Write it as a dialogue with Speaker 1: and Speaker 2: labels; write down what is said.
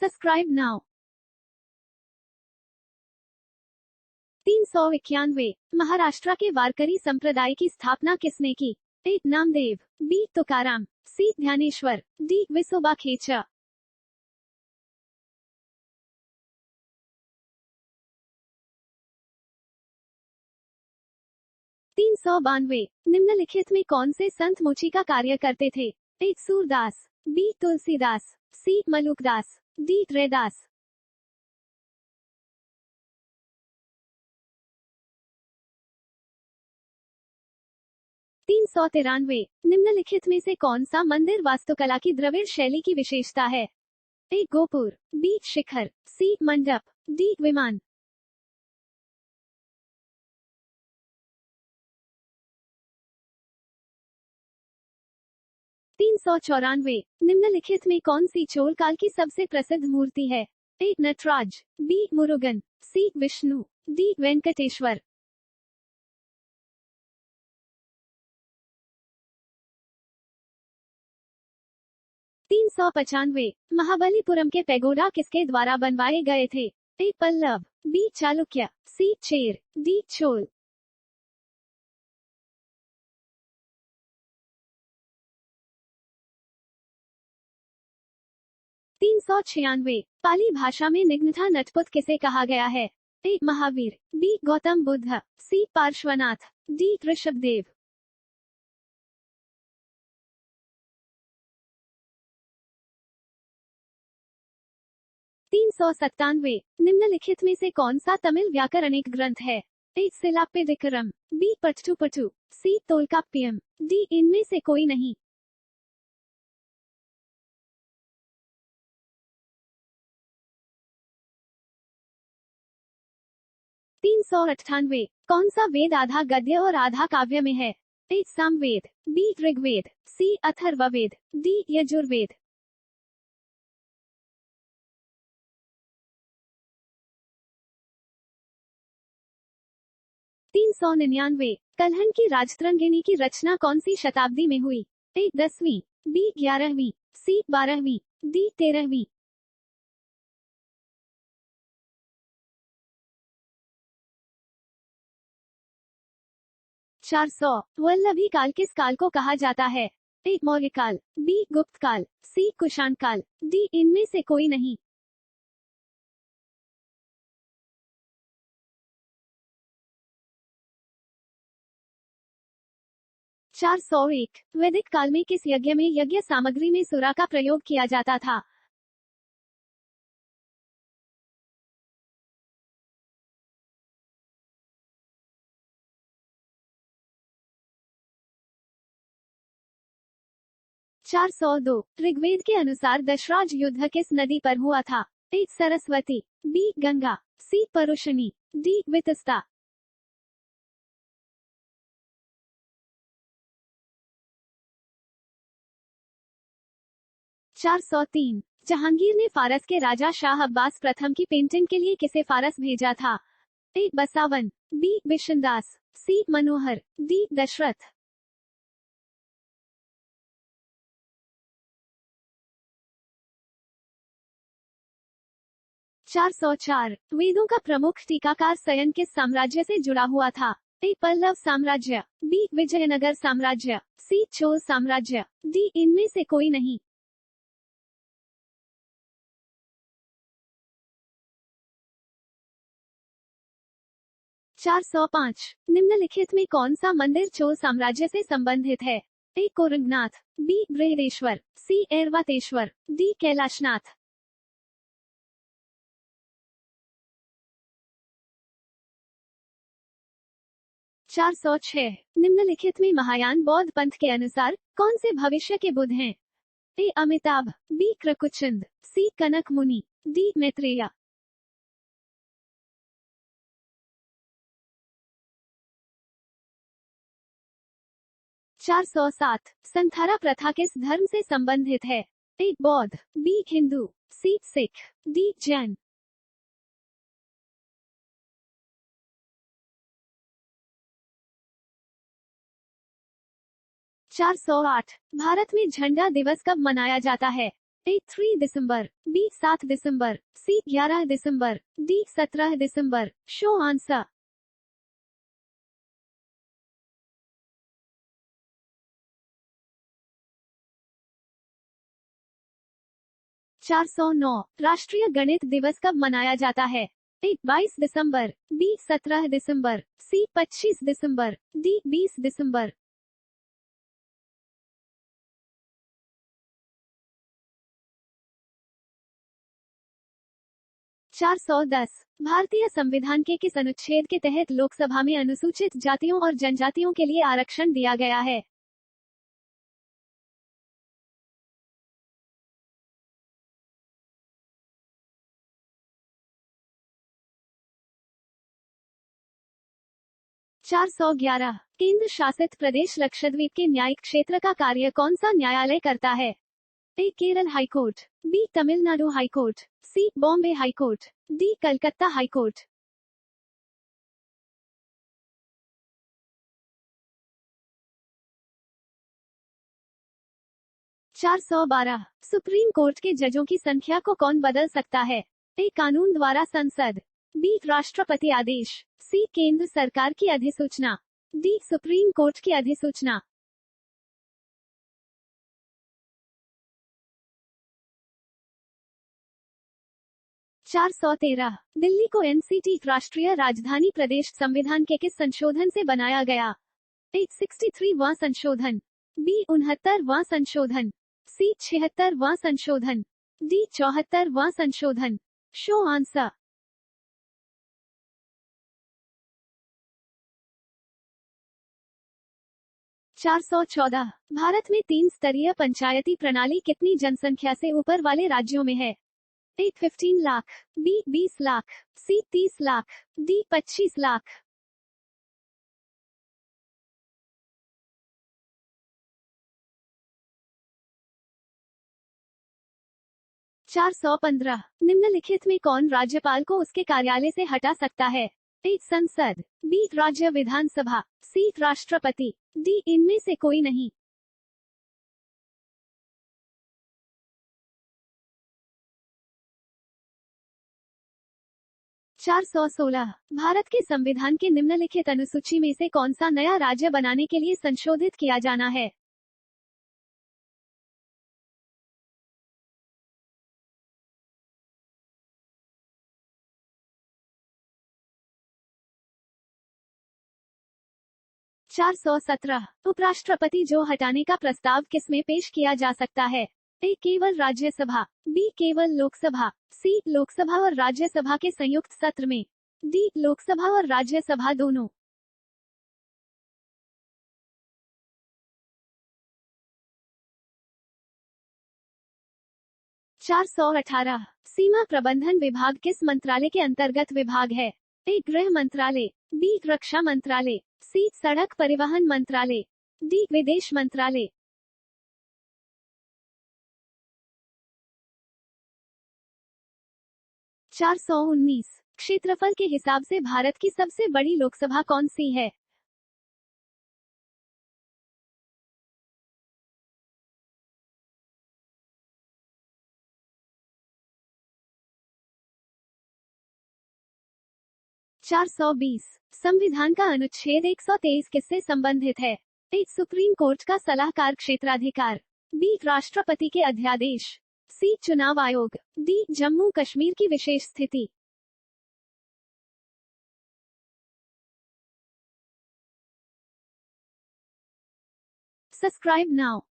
Speaker 1: Subscribe now. 391। Maharashtra के वारकरी संप्रदाय की स्थापना किसने की? ए. नामदेव, बी. तुकाराम, सी. ध्यानेश्वर, डी. विसोबा खेचा। 392। निम्नलिखित में कौन से संत मुचि का कार्य करते थे? ए. सूरदास, बी. तुलसीदास, सी. मलुकदास, डी. रैदास। 393। निम्नलिखित में से कौन सा मंदिर वास्तुकला की द्रविड़ शैली की विशेषता है? ए. गोपुर, बी. शिखर, सी. मंडप, डी. विमान। 394। निम्नलिखित में कौन सी चोल काल की सबसे प्रसिद्ध मूर्ति है? A. Nataraj, B. Murugan, C. Vishnu, D. Venkateswara. 395। Mahabalipuram के पैगोडा किसके द्वारा बनवाए गए थे? A. Pallava, B. Chalukya, C. Chera, D. Chola. 396। Pali भाषा में निघ्नथा नटपुत किसे कहा गया है? A. Mahavira, B. Gautama Buddha, C. Parshvanath, D. Rishabhdev. 397। निम्नलिखित में से कौन सा तमिल व्याकरणिक ग्रंथ है? ए. सिलाप्पेडिकरम, बी. पट्टुपट्टु, सी. तोल्काप्पियम, डी. इनमें से कोई नहीं। 398। कौन सा वेद आधा गद्य और आधा काव्य में है? ए. सामवेद, बी. ऋग्वेद, सी. अथर्ववेद, डी. यजुर्वेद। 399। कल्हण की राजतरंगिणी की रचना कौन सी शताब्दी में हुई? ए. 10वीं, बी. 11वीं, सी. 12वीं, डी. 13वीं। 400। वल्लभी काल किस काल को कहा जाता है? ए. मौर्य काल, बी. गुप्त काल, सी. कुषाण काल, डी. इनमें से कोई नहीं। 401। वैदिक काल में किस यज्ञ में यज्ञ सामग्री में सुरा का प्रयोग किया जाता था? 402। ऋग्वेद के अनुसार दशराज युद्ध किस नदी पर हुआ था? ए. सरस्वती, बी. गंगा, सी. परुषणी, डी. वितस्ता। 403। जहांगीर ने फारस के राजा शाह अब्बास प्रथम की पेंटिंग के लिए किसे फारस भेजा था? ए. बसावन, बी. बिशनदास, सी. मनोहर, डी. दशरथ। 404। वेदों का प्रमुख टीकाकार सयन किस साम्राज्य से जुड़ा हुआ था? ए. पल्लव साम्राज्य, बी. विजयनगर साम्राज्य, सी. चोल साम्राज्य, डी. इनमें से कोई नहीं। 405। निम्नलिखित में कौन सा मंदिर चोल साम्राज्य से संबंधित है? ए. कोरंगनाथ, बी. बृहदेश्वर, सी. ऐरावतेश्वर, डी. कैलाशनाथ। 406। निम्नलिखित में महायान बौद्ध पंथ के अनुसार कौन से भविष्य के बुद्ध हैं? ए. अमिताभ, बी. क्रकुचंद, सी. कनक मुनि, डी. मैत्रेय। 407। संथारा प्रथा किस धर्म से संबंधित है? ए. बौद्ध, B. Hindu, C. Sikh, D. Jain. 408। Bharat में झंडा दिवस कब मनाया जाता है? ए 3 दिसंबर, बी 7 दिसंबर, सी 11 दिसंबर, डी 17 दिसंबर। Show answer. 409 राष्ट्रीय गणित दिवस कब मनाया जाता है? ए 22 दिसंबर, बी 17 दिसंबर, सी 25 दिसंबर, डी 20 दिसंबर। 410 भारतीय संविधान के किस अनुच्छेद के तहत लोकसभा में अनुसूचित जातियों और जनजातियों के लिए आरक्षण दिया गया है? चार सौ 11 केंद्र शासित प्रदेश लक्षद्वीप के न्यायिक क्षेत्र का कार्य कौन सा न्यायालय करता है? A Kerala high court, B Tamil Nadu high court, C Bombay high court, D Calcutta high court. 412 supreme court के जजों की संख्या को कौन बदल सकता है? ए कानून द्वारा संसद, बी राष्ट्रपति आदेश, सी केंद्र सरकार की अधिसूचना, डी सुप्रीम कोर्ट की अधिसूचना। 413 दिल्ली को एनसीटी राष्ट्रीय राजधानी प्रदेश संविधान के किस संशोधन से बनाया गया? ए 63वां संशोधन, बी 69वां संशोधन, सी 76वां संशोधन, डी 74वां संशोधन। Show answer. 414 भारत में 3 स्तरीय पंचायती प्रणाली कितनी जनसंख्या से ऊपर वाले राज्यों में है? ए 15 लाख, बी 20 लाख, सी 30 लाख, डी 25 लाख। 415 निम्नलिखित में कौन राज्यपाल को उसके कार्यालय से हटा सकता है? ए संसद, बी राज्य विधानसभा, सी राष्ट्रपति, डी इनमें से कोई नहीं। 416 भारत के संविधान के निम्नलिखित अनुसूची में से कौन सा नया राज्य बनाने के लिए संशोधित किया जाना है? चार सौ 17 उपराष्ट्रपति जो हटाने का प्रस्ताव किसमें पेश किया जा सकता है? ए केवल राज्यसभा, बी केवल लोकसभा, सी लोकसभा और राज्यसभा के संयुक्त सत्र में, डी लोकसभा और राज्यसभा दोनों। 418 सीमा प्रबंधन विभाग किस मंत्रालय के अंतर्गत विभाग है? ए गृह मंत्रालय, बी रक्षा मंत्रालय, सी सड़क परिवहन मंत्रालय, डी विदेश मंत्रालय। 419 क्षेत्रफल के हिसाब से भारत की सबसे बड़ी लोकसभा कौन सी है? चार सौ 20 संविधान का अनुच्छेद 123 किससे संबंधित है? ए सुप्रीम कोर्ट का सलाहकार क्षेत्राधिकार, बी राष्ट्रपति के अध्यादेश, सी चुनाव आयोग, डी जम्मू कश्मीर की विशेष स्थिति। Subscribe now.